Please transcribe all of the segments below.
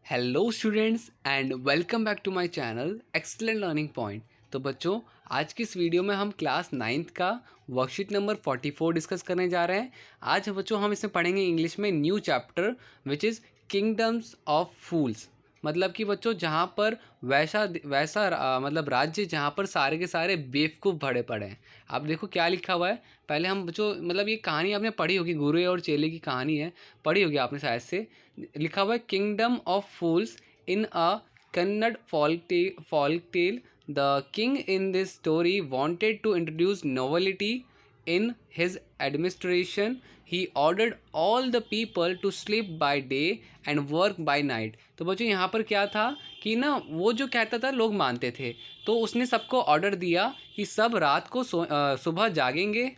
Hello students and welcome back to my channel excellent learning point. तो बच्चों, आज की इस वीडियो में हम क्लास 9th का वर्कशीट नंबर 44 डिस्कस करने जा रहे हैं। आज बच्चों हम इसमें पढ़ेंगे इंग्लिश में new chapter which is kingdoms of fools. मतलब कि बच्चों जहाँ पर वैसा वैसा मतलब राज्य जहाँ पर सारे के सारे बेवकूफ़ भरे पड़े हैं। आप देखो क्या लिखा हुआ है। पहले हम बच्चों मतलब ये कहानी आपने पढ़ी होगी, गुरु और चेले की कहानी है, पढ़ी होगी आपने शायद से। लिखा हुआ है kingdom of fools in a Kannada folk tale. The king in this story wanted to introduce novelty in his administration. He ordered all the people to sleep by day and work by night. तो बच्चों यहाँ पर क्या था कि ना वो जो कहता था लोग मानते थे, तो उसने सबको ऑर्डर दिया कि सब रात को सुबह जागेंगे,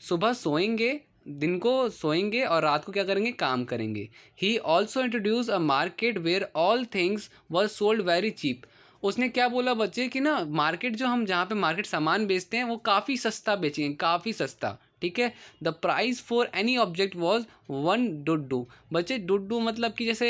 सुबह सोएंगे, दिन को सोएंगे और रात को क्या करेंगे, काम करेंगे। He also introduce a market where all things were sold very cheap. उसने क्या बोला बच्चे कि ना मार्केट जो हम जहाँ पे मार्केट सामान बेचते हैं वो काफ़ी सस्ता बेचेंगे, काफ़ी सस्ता। ठीक है। The price for any object was 1 Duddu. बच्चे डुड्डू मतलब कि जैसे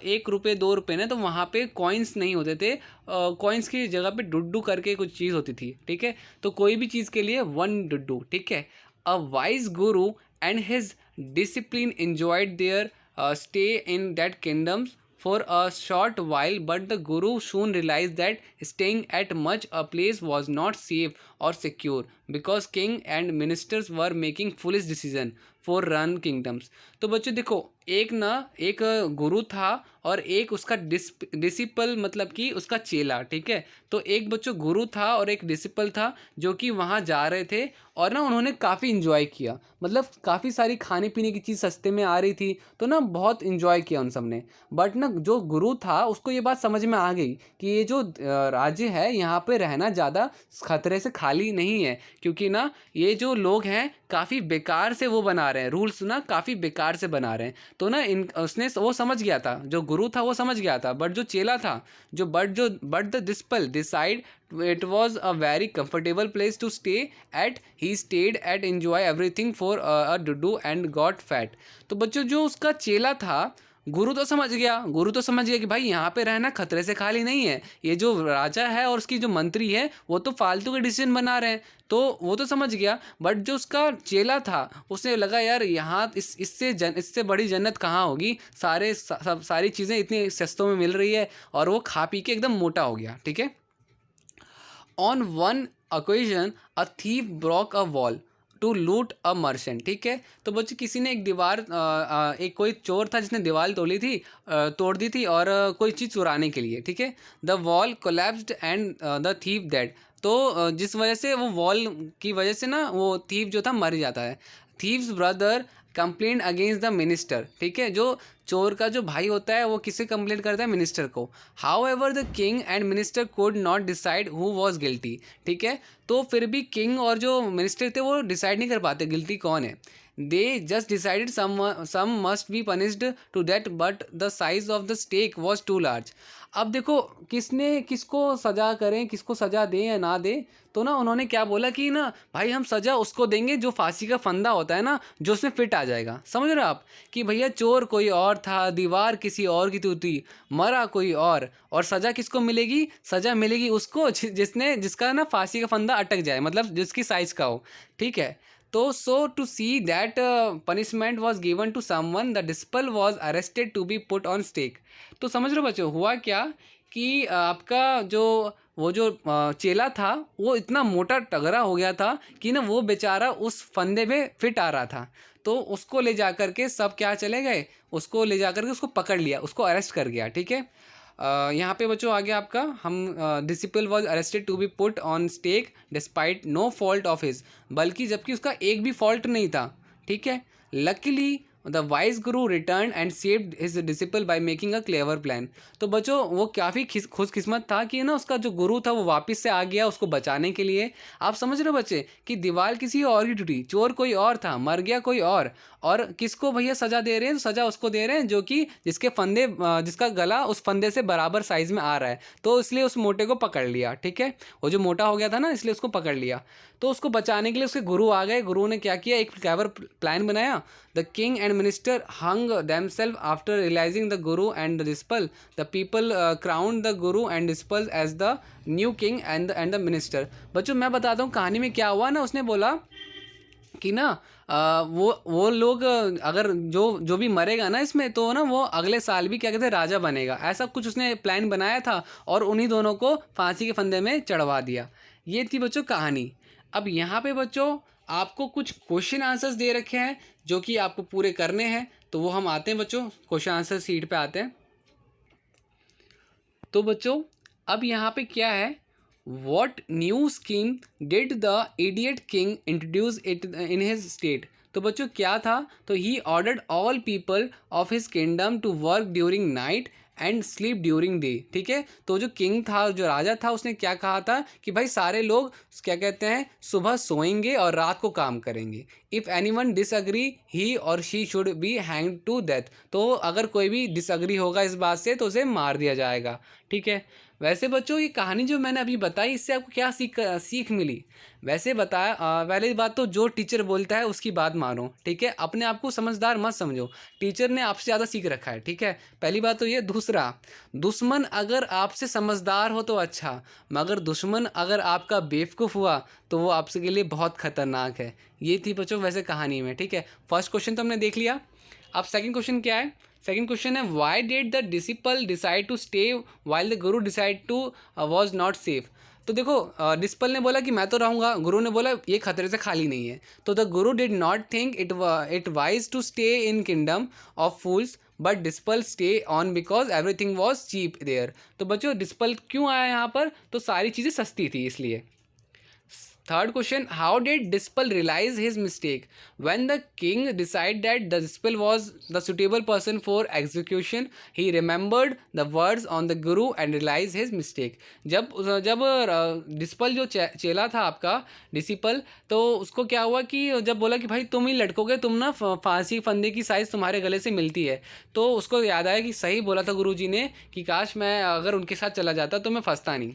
1 रुपये 2 रुपये ना, तो वहाँ पे कॉइन्स नहीं होते थे, कॉइन्स की जगह पे डुड्डू करके कुछ चीज़ होती थी। ठीक है। तो कोई भी चीज़ के लिए 1 डुड्डू। ठीक है। A wise Guru and his discipline enjoyed their stay in that kingdoms for a short while, but the guru soon realized that staying at much a place was not safe or secure because king and ministers were making foolish decision for run kingdoms. तो बच्चों देखो, एक गुरु था और एक उसका disciple मतलब कि उसका चेला। ठीक है। तो एक बच्चों गुरु था और एक डिसिपल था जो कि वहाँ जा रहे थे और ना उन्होंने काफ़ी इन्जॉय किया। मतलब काफ़ी सारी खाने पीने की चीज़ सस्ते में आ रही थी, तो ना बहुत इन्जॉय किया उन सब ने। बट ना जो गुरु था उसको ये बात समझ में आ गई कि ये जो राज्य है यहाँ पे रहना ज़्यादा खतरे से खाली नहीं है, क्योंकि ना ये जो लोग हैं काफ़ी बेकार से वो बना रहे हैं, रूल्स ना काफ़ी बेकार से बना रहे हैं। तो ना इन उसने वो समझ गया था, जो गुरु था वो समझ गया था, बट जो चेला था, but the disciple decide it was a very comfortable place to stay at. He stayed at enjoy everything for a dudu and got fat. तो बच्चों जो उसका चेला था, गुरु तो समझ गया कि भाई यहाँ पे रहना खतरे से खाली नहीं है, ये जो राजा है और उसकी जो मंत्री है वो तो फालतू के डिसीजन बना रहे हैं, तो वो तो समझ गया। बट जो उसका चेला था उसने लगा यार यहाँ इससे बड़ी जन्नत कहाँ होगी, सारी चीज़ें इतनी सस्तों में मिल रही है, और वो खा पी के एकदम मोटा हो गया। ठीक है। On one occasion, a thief broke a wall to loot a merchant. ठीक है। तो बच्चे किसी ने एक दीवार एक कोई चोर था जिसने दीवार तोड़ दी थी और कोई चीज़ चुराने के लिए। ठीक है। The wall collapsed and the thief dead. तो जिस वजह से वो वॉल की वजह से ना वो थीफ जो था मर जाता है। Thieves brother complaint against the minister. ठीक है। जो चोर का जो भाई होता है वो किससे कंप्लेंट करता है, मिनिस्टर को। How ever the king and minister could not decide who was guilty. ठीक है। तो फिर भी किंग और जो मिनिस्टर थे वो डिसाइड नहीं कर पाते गिल्टी कौन है। They just decided some must be punished to that, but the size of the stake was too large. अब देखो किसको सजा करें, किसको सजा दें या ना दें। तो ना उन्होंने क्या बोला कि ना भाई हम सजा उसको देंगे जो फांसी का फंदा होता है ना, जो उसमें फिट आ जाएगा। समझ रहे हो आप कि भैया चोर कोई और था, दीवार किसी और की थी, मरा कोई और सजा किसको मिलेगी, सजा मिलेगी उसको जिसका ना फांसी का फंदा अटक जाए, मतलब जिसकी साइज का हो। ठीक है। तो so to see that punishment was given to someone, the disciple was arrested to be put on stake. तो समझ रहे हो बच्चों हुआ क्या कि आपका जो चेला था वो इतना मोटा टगरा हो गया था कि ना वो बेचारा उस फंदे में फिट आ रहा था। तो उसको ले जा कर के सब क्या चले गए, उसको ले जा कर के उसको पकड़ लिया, उसको अरेस्ट कर गया। ठीक है। यहाँ पे बच्चों आगे आपका हम disciple was arrested to be put on stake despite no fault of his, बल्कि जबकि उसका एक भी फॉल्ट नहीं था। ठीक है। Luckily the wise Guru return and saved his disciple by making a clever plan. तो बच्चों वो काफ़ी खुशकिस्मत था कि ना उसका जो गुरु था वो वापस से आ गया उसको बचाने के लिए। आप समझ रहे हो बच्चे कि दीवार किसी और की टूटी, चोर कोई और था, मर गया कोई और किसको भैया सजा दे रहे हैं, सजा उसको दे रहे हैं जो कि जिसका गला उस फंदे से बराबर साइज में आ रहा है, तो इसलिए उस मोटे को पकड़ लिया। ठीक है। वो जो मोटा हो गया था ना इसलिए उसको पकड़ लिया। तो उसको बचाने के लिए उसके गुरु आ गए। गुरु ने क्या किया, एक क्लेवर प्लान बनाया। The king and minister hung themselves after realizing the Guru and the Dispal. The people crowned the Guru and Dispal as the new king and the minister. बच्चों मैं बताता हूँ कहानी में क्या हुआ ना. उसने बोला कि ना वो लोग अगर जो भी मरेगा ना इसमें तो ना वो अगले साल भी क्या कहते हैं राजा बनेगा, ऐसा कुछ उसने प्लान बनाया था और उन्हीं दोनों को फांसी के फंदे में चढ़वा दिया. ये थी बच्चों कहानी. अब यहाँ पे बच्चों आपको कुछ क्वेश्चन आंसर्स दे रखे हैं जो कि आपको पूरे करने हैं. तो वो हम आते हैं बच्चों, क्वेश्चन आंसर शीट पे आते हैं. तो बच्चों अब यहाँ पे क्या है, What new scheme did the idiot king introduce it in his state? तो बच्चों क्या था, तो he ordered all people of his kingdom to work during night and sleep during day. ठीक है, तो जो किंग था, जो राजा था, उसने क्या कहा था कि भाई सारे लोग क्या कहते हैं सुबह सोएंगे और रात को काम करेंगे. If anyone disagree he और she should be hang to death. तो अगर कोई भी डिसअग्री होगा इस बात से तो उसे मार दिया जाएगा. ठीक है, वैसे बच्चों ये कहानी जो मैंने अभी बताई इससे आपको क्या सीख मिली. वैसे बताया पहली बात तो जो टीचर बोलता है उसकी बात मानो. ठीक है, अपने आप को समझदार मत समझो, टीचर ने आपसे ज़्यादा सीख रखा है. ठीक है, पहली बात तो ये. दूसरा, दुश्मन अगर आपसे समझदार हो तो अच्छा, मगर दुश्मन अगर आपका बेवकूफ़ हुआ तो वो आपसे के लिए बहुत ख़तरनाक है. ये थी बच्चों वैसे कहानी में. ठीक है, फर्स्ट क्वेश्चन तो हमने देख लिया. अब सेकंड क्वेश्चन क्या है, सेकंड क्वेश्चन है why did the disciple decide to stay while the guru decide to was not safe. तो देखो डिसिपल ने बोला कि मैं तो रहूँगा, गुरु ने बोला ये खतरे से खाली नहीं है. तो the guru did not think it wise to stay in kingdom of fools but disciple stay on because everything was cheap there. तो बच्चों डिसिपल क्यों आया यहाँ पर, तो सारी चीज़ें सस्ती थी इसलिए. Third question, how did Dispel realize his mistake? When the king decided that the Dispel was the suitable person for execution, he remembered the words on the Guru and realized his mistake. जब डिस्पल जो चेला था आपका disciple, तो उसको क्या हुआ कि जब बोला कि भाई तुम ही लटकोगे, तुम ना फांसी फंदे की साइज़ तुम्हारे गले से मिलती है, तो उसको याद आया कि सही बोला था गुरुजी ने कि काश मैं अगर उनके साथ चला जाता तो मैं फंसता नहीं.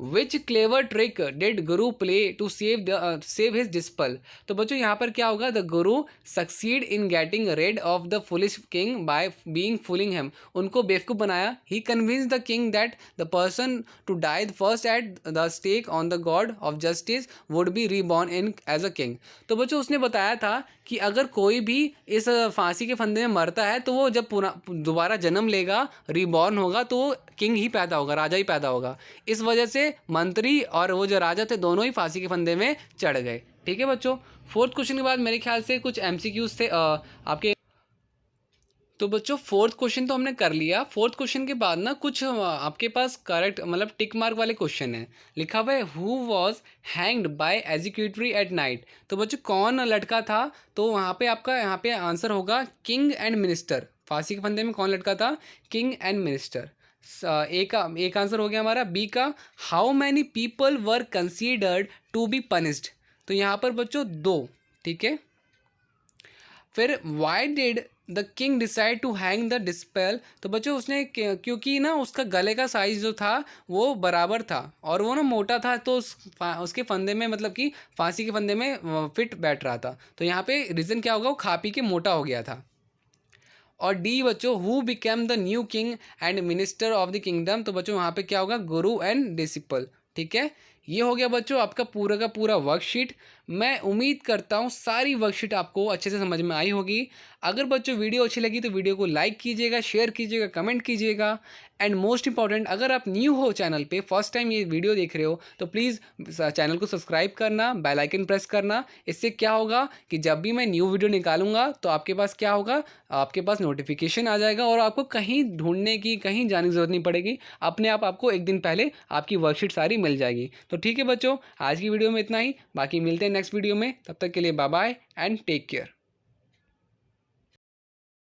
Which clever trick did Guru play to save his Dispel? तो बच्चों यहाँ पर क्या होगा, the Guru succeed in getting rid of the foolish king by being fooling him. उनको बेवकूफ़ बनाया. He convinced the king that the person to die first at the stake on the god of justice would be reborn in as a king. तो बच्चों उसने बताया था कि अगर कोई भी इस फांसी के फंदे में मरता है तो वो जब दोबारा जन्म लेगा, रीबॉर्न होगा, तो वो किंग ही पैदा होगा, राजा ही पैदा होगा. इस वजह से मंत्री और वो जो राजा थे दोनों ही फांसी के फंदे में चढ़ गए. ठीक है बच्चों, फोर्थ क्वेश्चन के बाद मेरे ख्याल से कुछ एमसीक्यूज थे आपके. तो बच्चों फोर्थ क्वेश्चन तो हमने कर लिया. फोर्थ क्वेश्चन के बाद ना कुछ आपके पास करेक्ट मतलब टिक मार्क वाले क्वेश्चन है. लिखा हुआ है who was hanged by executory at night. तो बच्चों कौन लटका था, तो वहाँ पे आपका यहाँ पे आंसर होगा किंग एंड मिनिस्टर. फांसी के फंदे में कौन लटका था, किंग एंड मिनिस्टर. एक आंसर हो गया हमारा. बी का how many people were considered to be punished. तो यहाँ पर बच्चों 2. ठीक है, फिर why did the king decide to hang the disciple. तो बच्चों उसने क्योंकि ना उसका गले का साइज जो था वो बराबर था और वो ना मोटा था, तो उसके फंदे में मतलब कि फांसी के फंदे में फिट बैठ रहा था. तो यहाँ पे रीज़न क्या होगा, वो खा पी के मोटा हो गया था. और डी बच्चों who became the new king and minister of the kingdom. तो बच्चों वहाँ पे क्या होगा, गुरु एंड डिसिपल. ठीक है, ये हो गया बच्चों आपका पूरा का पूरा वर्कशीट. मैं उम्मीद करता हूँ सारी वर्कशीट आपको अच्छे से समझ में आई होगी. अगर बच्चों वीडियो अच्छी लगी तो वीडियो को लाइक कीजिएगा, शेयर कीजिएगा, कमेंट कीजिएगा. एंड मोस्ट इंपॉर्टेंट, अगर आप न्यू हो चैनल पे, फर्स्ट टाइम ये वीडियो देख रहे हो, तो प्लीज़ चैनल को सब्सक्राइब करना, बेल आइकन प्रेस करना. इससे क्या होगा कि जब भी मैं न्यू वीडियो निकालूंगा तो आपके पास क्या होगा, आपके पास नोटिफिकेशन आ जाएगा और आपको कहीं ढूंढने की, कहीं जाने की ज़रूरत नहीं पड़ेगी. अपने आप आपको एक दिन पहले आपकी वर्कशीट सारी मिल जाएगी. तो ठीक है बच्चों, आज की वीडियो में इतना ही. बाकी मिलते हैं नेक्स्ट वीडियो में. तब तक के लिए bye bye and take care.